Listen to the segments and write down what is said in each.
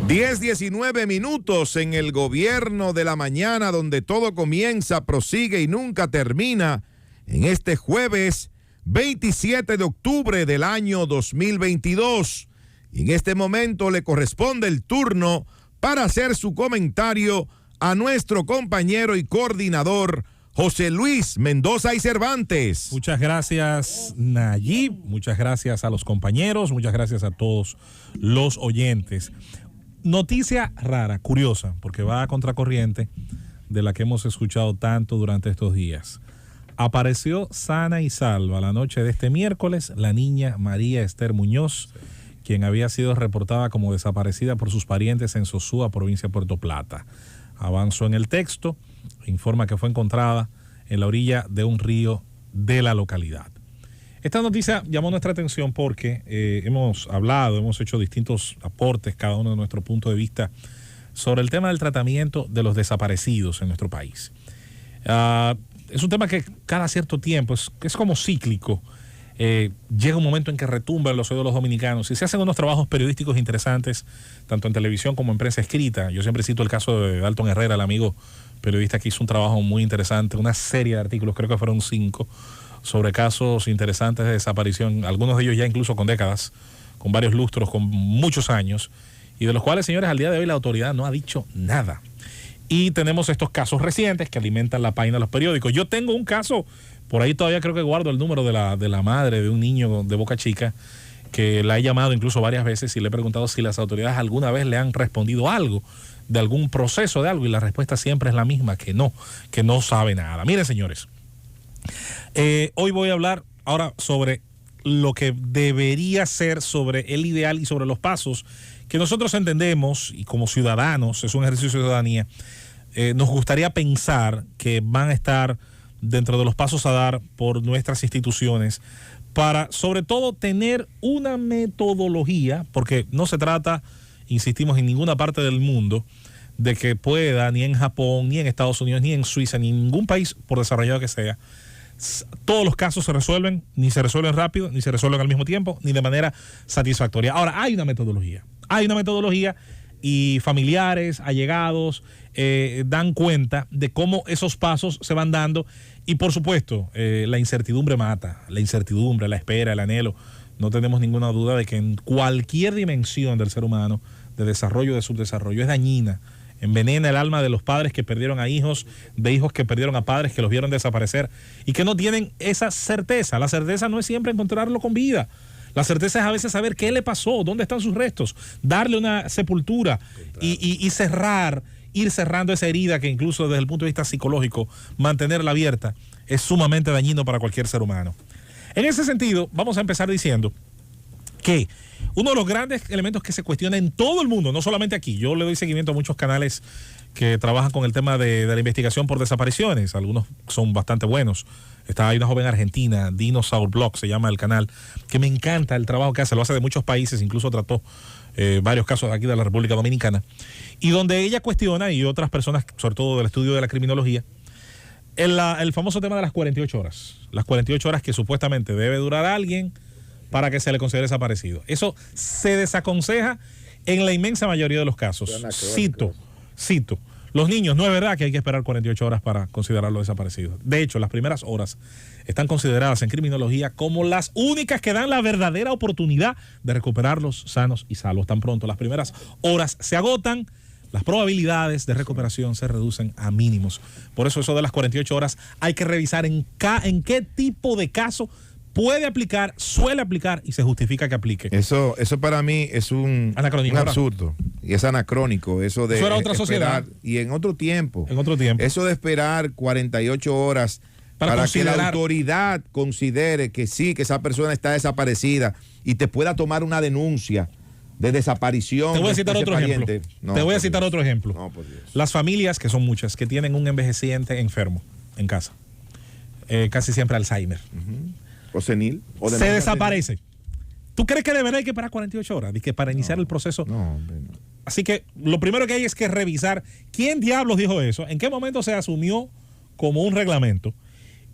10:19 en el gobierno de la mañana, donde todo comienza, prosigue y nunca termina, en este jueves 27 de octubre del año 2022. Y en este momento le corresponde el turno para hacer su comentario a nuestro compañero y coordinador José Luis Mendoza y Cervantes. Muchas gracias, Nayib, muchas gracias a los compañeros, muchas gracias a todos los oyentes. Noticia rara, curiosa, porque va a contracorriente de la que hemos escuchado tanto durante estos días. Apareció sana y salva la noche de este miércoles la niña María Esther Muñoz, quien había sido reportada como desaparecida por sus parientes en Sosúa, provincia de Puerto Plata. Avanzó en el texto, informa que fue encontrada en la orilla de un río de la localidad. Esta noticia llamó nuestra atención porque hemos hecho distintos aportes, cada uno de nuestro punto de vista, sobre el tema del tratamiento de los desaparecidos en nuestro país. Es un tema que cada cierto tiempo es como cíclico. Llega un momento en que retumba en los oídos de los dominicanos y se hacen unos trabajos periodísticos interesantes, tanto en televisión como en prensa escrita. Yo siempre cito el caso de Dalton Herrera, el amigo periodista que hizo un trabajo muy interesante, una serie de artículos, creo que fueron 5, sobre casos interesantes de desaparición, algunos de ellos ya incluso con décadas, con varios lustros, con muchos años, y de los cuales, señores, al día de hoy la autoridad no ha dicho nada. Y tenemos estos casos recientes que alimentan la página de los periódicos. Yo tengo un caso, por ahí todavía creo que guardo el número de la madre de un niño de Boca Chica, que la he llamado incluso varias veces y le he preguntado si las autoridades alguna vez le han respondido algo, de algún proceso de algo, y la respuesta siempre es la misma, que no sabe nada. Miren, señores, hoy voy a hablar ahora sobre lo que debería ser, sobre el ideal y sobre los pasos que nosotros entendemos, y como ciudadanos, es un ejercicio de ciudadanía, nos gustaría pensar que van a estar dentro de los pasos a dar por nuestras instituciones para, sobre todo, tener una metodología, porque no se trata, insistimos, en ninguna parte del mundo de que pueda, ni en Japón, ni en Estados Unidos, ni en Suiza, ni en ningún país, por desarrollado que sea, todos los casos se resuelven, ni se resuelven rápido, ni se resuelven al mismo tiempo, ni de manera satisfactoria. Ahora, hay una metodología y familiares, allegados, dan cuenta de cómo esos pasos se van dando, y por supuesto, la incertidumbre mata, la incertidumbre, la espera, el anhelo. No tenemos ninguna duda de que en cualquier dimensión del ser humano, de desarrollo, de subdesarrollo, es dañina. Envenena el alma de los padres que perdieron a hijos, de hijos que perdieron a padres que los vieron desaparecer y que no tienen esa certeza. La certeza no es siempre encontrarlo con vida. La certeza es a veces saber qué le pasó, dónde están sus restos, darle una sepultura y cerrar, ir cerrando esa herida que incluso desde el punto de vista psicológico, mantenerla abierta es sumamente dañino para cualquier ser humano. En ese sentido, vamos a empezar diciendo que uno de los grandes elementos que se cuestiona en todo el mundo, no solamente aquí, yo le doy seguimiento a muchos canales que trabajan con el tema de la investigación por desapariciones, algunos son bastante buenos. Hay una joven argentina, Dinosaur Blog se llama el canal, que me encanta el trabajo que hace, lo hace de muchos países, incluso trató varios casos aquí de la República Dominicana, y donde ella cuestiona, y otras personas, sobre todo del estudio de la criminología, el famoso tema de las 48 horas. Las 48 horas que supuestamente debe durar alguien para que se le considere desaparecido. Eso se desaconseja en la inmensa mayoría de los casos. Cito. Los niños, no es verdad que hay que esperar 48 horas para considerarlos desaparecidos. De hecho, las primeras horas están consideradas en criminología como las únicas que dan la verdadera oportunidad de recuperarlos sanos y salvos. Tan pronto las primeras horas se agotan, las probabilidades de recuperación se reducen a mínimos. Por eso de las 48 horas hay que revisar en qué tipo de caso puede aplicar, suele aplicar y se justifica que aplique. Eso para mí es un absurdo. Y es anacrónico. Eso era otra sociedad. Y en otro tiempo. Eso de esperar 48 horas para que la autoridad considere que sí, que esa persona está desaparecida y te pueda tomar una denuncia de desaparición. Te voy a citar otro ejemplo. No, por Dios. Las familias, que son muchas, que tienen un envejeciente enfermo en casa. Casi siempre Alzheimer. O senil. Se desaparece. ¿Tú crees que debería hay que esperar 48 horas? Dice que para iniciar el proceso. No. Así que lo primero que hay es que revisar quién diablos dijo eso, en qué momento se asumió como un reglamento,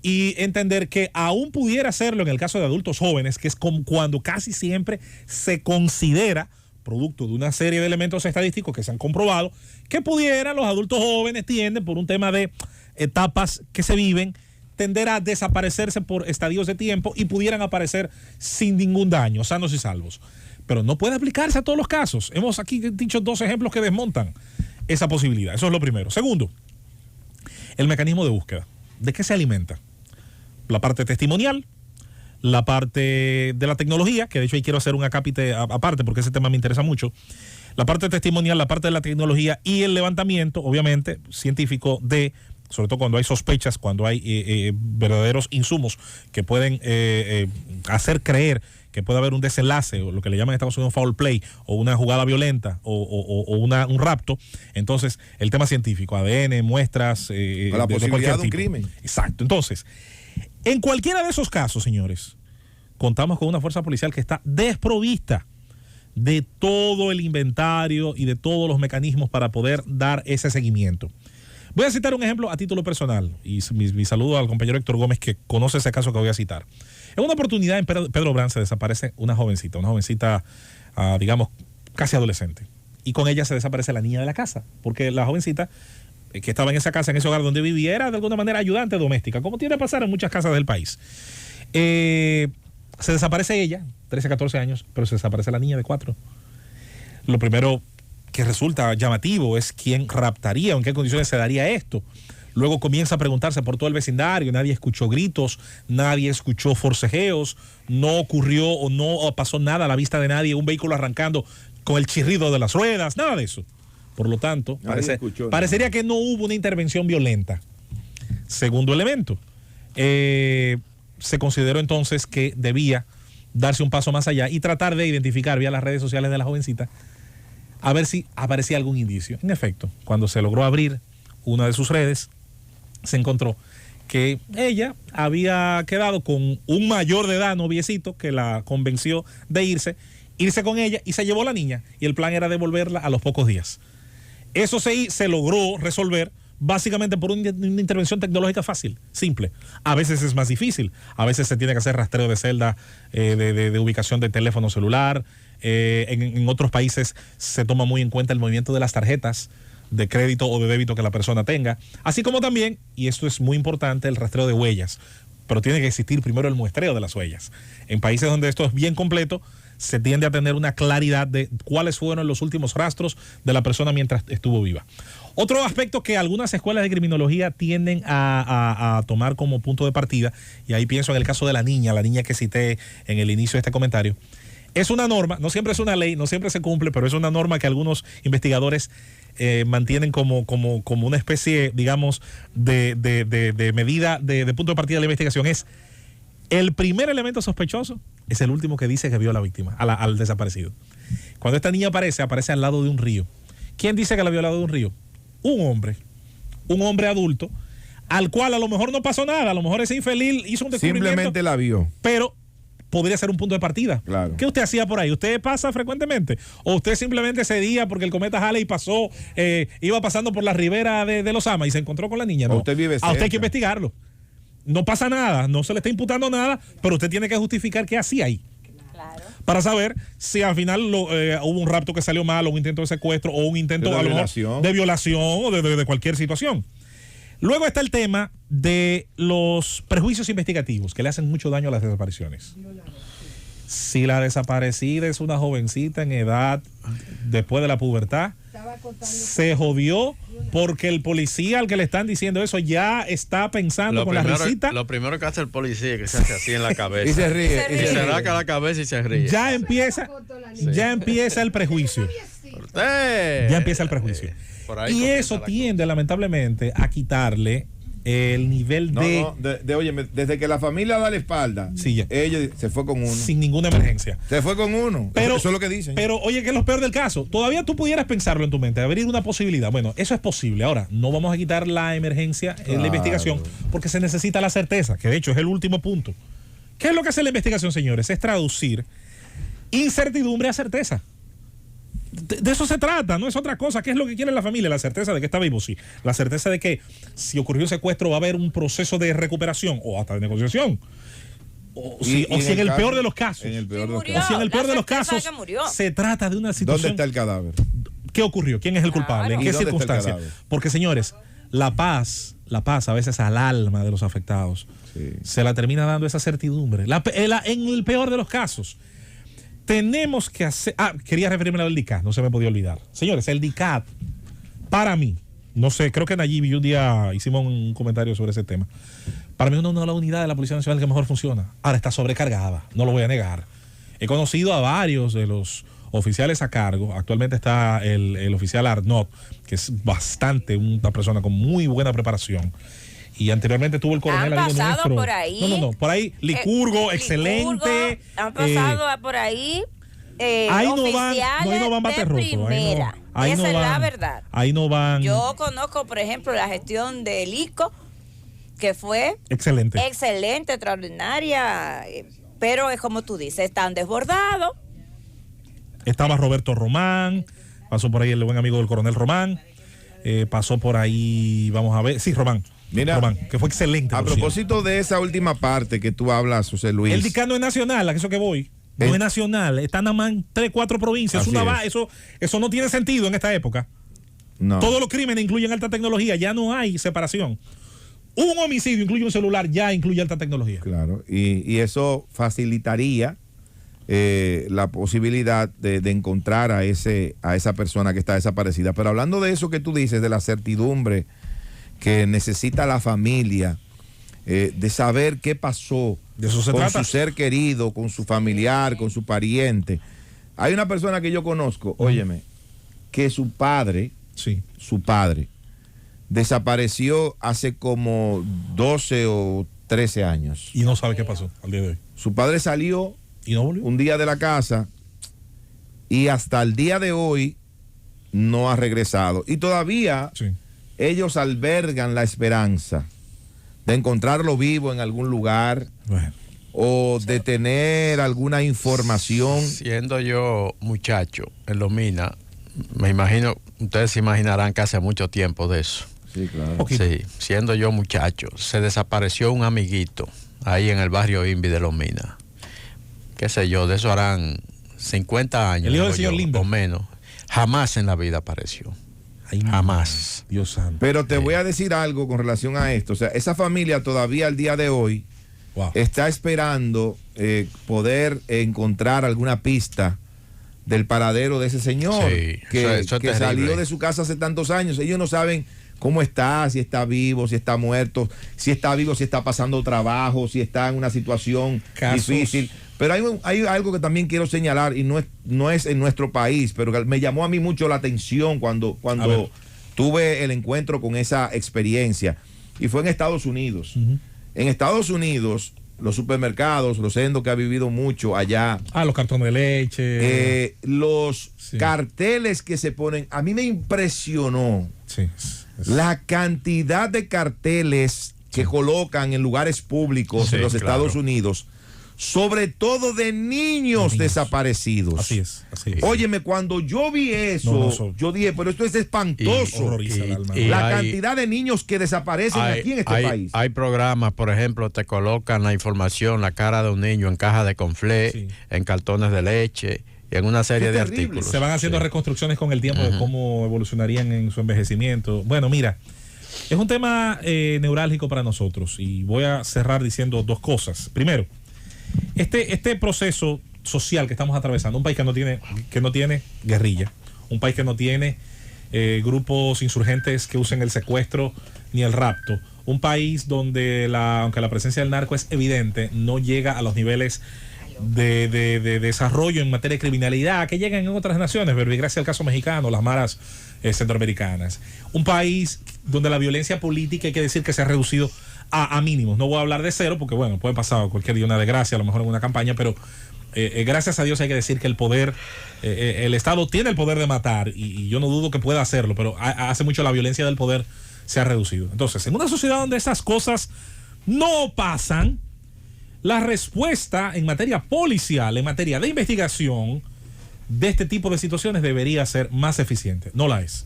y entender que aún pudiera hacerlo en el caso de adultos jóvenes, que es como cuando casi siempre se considera producto de una serie de elementos estadísticos que se han comprobado, que pudieran los adultos jóvenes tienden, por un tema de etapas que se viven, tender a desaparecerse por estadios de tiempo y pudieran aparecer sin ningún daño, sanos y salvos. Pero no puede aplicarse a todos los casos. Hemos aquí dicho 2 ejemplos que desmontan esa posibilidad. Eso es lo primero. Segundo, el mecanismo de búsqueda. ¿De qué se alimenta? La parte testimonial, la parte de la tecnología, que de hecho ahí quiero hacer un acápite aparte porque ese tema me interesa mucho. La parte testimonial, la parte de la tecnología y el levantamiento, obviamente, científico de, sobre todo cuando hay sospechas, cuando hay verdaderos insumos que pueden hacer creer que puede haber un desenlace, o lo que le llaman en Estados Unidos foul play, o una jugada violenta, o un rapto. Entonces, el tema científico, ADN, muestras, la posibilidad de un crimen. Exacto. Entonces, en cualquiera de esos casos, señores, contamos con una fuerza policial que está desprovista de todo el inventario y de todos los mecanismos para poder dar ese seguimiento. Voy a citar un ejemplo a título personal, y mi saludo al compañero Héctor Gómez, que conoce ese caso que voy a citar. En una oportunidad en Pedro Brán se desaparece una jovencita, digamos, casi adolescente. Y con ella se desaparece la niña de la casa, porque la jovencita que estaba en esa casa, en ese hogar donde vivía, era de alguna manera ayudante doméstica, como tiene que pasar en muchas casas del país. Se desaparece ella, 13, 14 años, pero se desaparece la niña de 4. Lo primero que resulta llamativo es quién raptaría o en qué condiciones se daría esto. Luego comienza a preguntarse por todo el vecindario, nadie escuchó gritos, nadie escuchó forcejeos, no ocurrió o no pasó nada a la vista de nadie, un vehículo arrancando con el chirrido de las ruedas, nada de eso. Por lo tanto, parecería que no hubo una intervención violenta. Segundo elemento, se consideró entonces que debía darse un paso más allá y tratar de identificar vía las redes sociales de la jovencita a ver si aparecía algún indicio. En efecto, cuando se logró abrir una de sus redes, se encontró que ella había quedado con un mayor de edad, noviecito, que la convenció de irse con ella y se llevó la niña. Y el plan era devolverla a los pocos días. Eso se logró resolver básicamente por una intervención tecnológica fácil, simple. A veces es más difícil. A veces se tiene que hacer rastreo de celda, de ubicación de teléfono celular. En otros países se toma muy en cuenta el movimiento de las tarjetas de crédito o de débito que la persona tenga, así como también, y esto es muy importante, el rastreo de huellas, pero tiene que existir primero el muestreo de las huellas. En países donde esto es bien completo, se tiende a tener una claridad de cuáles fueron los últimos rastros de la persona mientras estuvo viva. Otro aspecto que algunas escuelas de criminología tienden a tomar como punto de partida, y ahí pienso en el caso de la niña que cité en el inicio de este comentario, es una norma, no siempre es una ley, no siempre se cumple, pero es una norma que algunos investigadores mantienen como una especie, digamos, de medida de punto de partida de la investigación. Es el primer elemento sospechoso, es el último que dice que vio a la víctima, al desaparecido. Cuando esta niña aparece al lado de un río. ¿Quién dice que la vio al lado de un río? Un hombre adulto, al cual a lo mejor no pasó nada, a lo mejor ese infeliz hizo un descubrimiento. Simplemente la vio. Pero podría ser un punto de partida. Claro. ¿Qué usted hacía por ahí? ¿Usted pasa frecuentemente? ¿O usted simplemente ese día, porque el cometa Halley pasó, iba pasando por la ribera de Los Amas y se encontró con la niña? No. Usted vive cerca. A usted hay que investigarlo. No pasa nada, no se le está imputando nada, pero usted tiene que justificar qué hacía ahí. Claro. Para saber si al final hubo un rapto que salió mal, o un intento de secuestro, o un intento de violación o de cualquier situación. Luego está el tema de los prejuicios investigativos que le hacen mucho daño a las desapariciones. Si la desaparecida es una jovencita en edad después de la pubertad, se jodió porque el policía al que le están diciendo eso ya está pensando con la risita. Lo primero que hace el policía es que se hace así en la cabeza. Y se ríe. Y se saca la cabeza y se ríe. Ya empieza el prejuicio. Ya empieza el prejuicio. Y eso tiende lamentablemente a quitarle el nivel óyeme, desde que la familia da la espalda, sí, ella se fue con uno. Sin ninguna emergencia. Se fue con uno. Pero, eso es lo que dicen. Pero oye, ¿qué es lo peor del caso? Todavía tú pudieras pensarlo en tu mente, abrir una posibilidad. Bueno, eso es posible. Ahora, no vamos a quitar la emergencia en la investigación porque se necesita la certeza, que de hecho es el último punto. ¿Qué es lo que hace la investigación, señores? Es traducir incertidumbre a certeza. De eso se trata, no es otra cosa. ¿Qué es lo que quiere la familia? La certeza de que está vivo, sí. La certeza de que si ocurrió un secuestro va a haber un proceso de recuperación o hasta de negociación. o si en el peor de los casos, En el peor de los murió. casos. o si en el peor de los La certeza casos es que murió. se trata de una ¿Dónde situación. está el cadáver? ¿Qué ocurrió? ¿Quién es el culpable? ¿En ¿Y qué dónde está el circunstancia? cadáver? Porque, señores, la paz a veces al alma de los afectados Sí. se la termina dando esa certidumbre. En el peor de los casos, tenemos que hacer. Quería referirme al DICAT, no se me podía olvidar. Señores, el DICAT, para mí, no sé, creo que Nayib y un día hicimos un comentario sobre ese tema. Para mí, es una de las unidades de la Policía Nacional que mejor funciona. Ahora está sobrecargada, no lo voy a negar. He conocido a varios de los oficiales a cargo. Actualmente está el oficial Arnott, que es una persona con muy buena preparación. Y anteriormente tuvo el coronel Han amigo pasado nuestro. por ahí. No, por ahí Licurgo, excelente. Han pasado por ahí. Ahí no oficiales van bate de roto. primera. Ahí Esa no es la van, verdad. Ahí no van. Yo conozco, por ejemplo, la gestión del ICO, que fue Excelente. excelente, extraordinaria, pero es como tú dices, están desbordados. Estaba Roberto Román, pasó por ahí el buen amigo del coronel Román, pasó por ahí, vamos a ver, sí, Román. Mira, Román, que fue excelente. A por cierto. propósito de esa última parte que tú hablas, José Luis. El DICAT no es nacional, a eso que voy. No es nacional, están nada más en 3, 4 provincias. Así Eso no tiene sentido en esta época. No. Todos los crímenes incluyen alta tecnología, ya no hay separación. Un homicidio incluye un celular, ya incluye alta tecnología. Claro, y eso facilitaría la posibilidad de encontrar a esa persona que está desaparecida. Pero hablando de eso que tú dices, de la certidumbre que necesita la familia, de saber qué pasó De eso se con trata. su ser querido, con su familiar, con su pariente. Hay una persona que yo conozco, óyeme, que su padre Sí. desapareció hace como 12 o 13 años. Y no sabe qué pasó al día de hoy. Su padre salió Y no volvió. un día de la casa y hasta el día de hoy no ha regresado. Y todavía Sí. ellos albergan la esperanza de encontrarlo vivo en algún lugar Bueno. o de tener alguna información. Siendo yo muchacho en Los Minas, me imagino, ustedes se imaginarán que hace mucho tiempo de eso. Sí, claro. Poquito. Sí, siendo yo muchacho, se desapareció un amiguito ahí en el barrio Invi de Los Minas. Qué sé yo, de eso harán 50 años. El hijo del digo señor yo, Limber. o menos. Jamás en la vida apareció. Ay, Jamás. Dios santo. Pero te voy a decir algo con relación a esto. O sea, esa familia todavía al día de hoy Wow. está esperando poder encontrar alguna pista del paradero de ese señor Sí, que, eso es que terrible. salió de su casa hace tantos años. Ellos no saben cómo está, si está vivo, si está muerto, si está vivo, si está pasando trabajo, si está en una situación Casos. difícil. Pero hay algo que también quiero señalar y no es en nuestro país, pero que me llamó a mí mucho la atención cuando A ver. tuve el encuentro con esa experiencia y fue en Estados Unidos. En Estados Unidos, los supermercados, Rosendo que ha vivido mucho allá, Los cartones de leche. los Sí. carteles que se ponen, a mí me impresionó Sí. la cantidad de carteles que colocan en lugares públicos Sí, en los claro. Estados Unidos, sobre todo de niños desaparecidos. Así es. Óyeme, cuando yo vi eso, No, eso- yo dije, pero esto es espantoso. Horroriza el alma. La hay- cantidad de niños que desaparecen aquí en este país. Hay programas, por ejemplo, te colocan la información, la cara de un niño en caja de conflé, Sí. en cartones de leche, y en una serie Qué de terrible. artículos. Se van haciendo Sí. reconstrucciones con el tiempo de cómo evolucionarían en su envejecimiento. Bueno, mira, es un tema neurálgico para nosotros y voy a cerrar diciendo dos cosas. Primero, este proceso social que estamos atravesando, un país que no tiene guerrilla, un país que no tiene grupos insurgentes que usen el secuestro ni el rapto, un país donde aunque la presencia del narco es evidente, no llega a los niveles de desarrollo en materia de criminalidad que llegan en otras naciones, gracias al caso mexicano, las maras centroamericanas. Un país donde la violencia política hay que decir que se ha reducido a mínimos. No voy a hablar de cero porque, bueno, puede pasar cualquier día una desgracia, a lo mejor en una campaña, pero gracias a Dios hay que decir que el poder, el Estado tiene el poder de matar y yo no dudo que pueda hacerlo, pero hace mucho la violencia del poder se ha reducido. Entonces, en una sociedad donde esas cosas no pasan, la respuesta en materia policial, en materia de investigación de este tipo de situaciones debería ser más eficiente. No la es.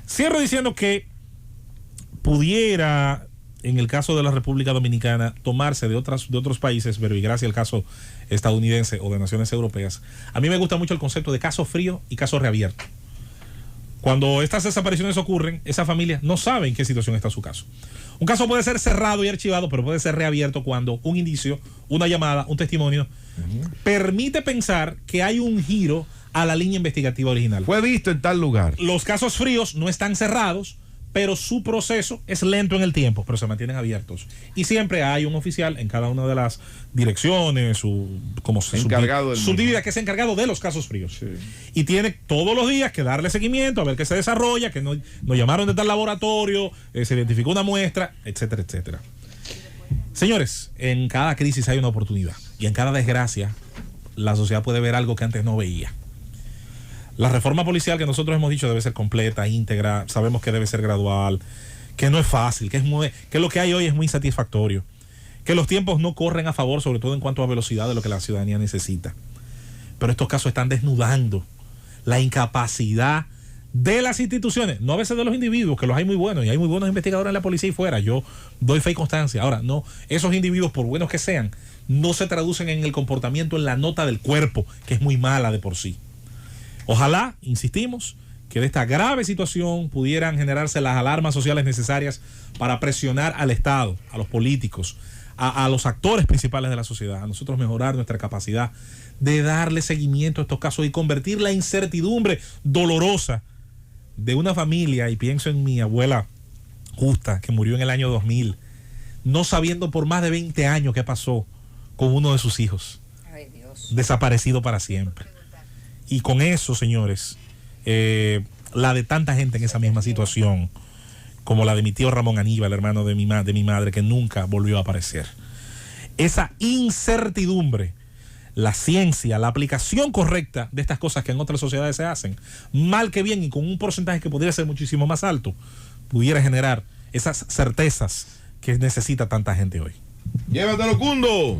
Cierro diciendo que pudiera en el caso de la República Dominicana, tomarse de otros países, verbigracia el caso estadounidense o de naciones europeas, a mí me gusta mucho el concepto de caso frío y caso reabierto. Cuando estas desapariciones ocurren, esa familia no sabe en qué situación está su caso. Un caso puede ser cerrado y archivado, pero puede ser reabierto cuando un indicio, una llamada, un testimonio, permite pensar que hay un giro a la línea investigativa original. Fue visto en tal lugar. Los casos fríos no están cerrados, pero su proceso es lento en el tiempo, pero se mantienen abiertos. Y siempre hay un oficial en cada una de las direcciones, subdivida, que es encargado de los casos fríos. Sí. Y tiene todos los días que darle seguimiento, a ver qué se desarrolla, que nos llamaron de tal laboratorio, se identificó una muestra, etcétera, etcétera. Señores, en cada crisis hay una oportunidad. Y en cada desgracia, la sociedad puede ver algo que antes no veía. La reforma policial que nosotros hemos dicho debe ser completa, íntegra, sabemos que debe ser gradual, que no es fácil, que lo que hay hoy es muy insatisfactorio, que los tiempos no corren a favor, sobre todo en cuanto a velocidad de lo que la ciudadanía necesita. Pero estos casos están desnudando la incapacidad de las instituciones, no a veces de los individuos, que los hay muy buenos, y hay muy buenos investigadores en la policía y fuera, yo doy fe y constancia. Ahora, no, esos individuos, por buenos que sean, no se traducen en el comportamiento, en la nota del cuerpo, que es muy mala de por sí. Ojalá, insistimos, que de esta grave situación pudieran generarse las alarmas sociales necesarias para presionar al Estado, a los políticos, a los actores principales de la sociedad, a nosotros mejorar nuestra capacidad de darle seguimiento a estos casos y convertir la incertidumbre dolorosa de una familia, y pienso en mi abuela Justa, que murió en el año 2000, no sabiendo por más de 20 años qué pasó con uno de sus hijos. Ay, Dios. Desaparecido para siempre. Y con eso, señores, la de tanta gente en esa misma situación, como la de mi tío Ramón Aníbal, hermano de mi madre, que nunca volvió a aparecer. Esa incertidumbre, la ciencia, la aplicación correcta de estas cosas que en otras sociedades se hacen, mal que bien y con un porcentaje que podría ser muchísimo más alto, pudiera generar esas certezas que necesita tanta gente hoy. Llévatelo, Cundo.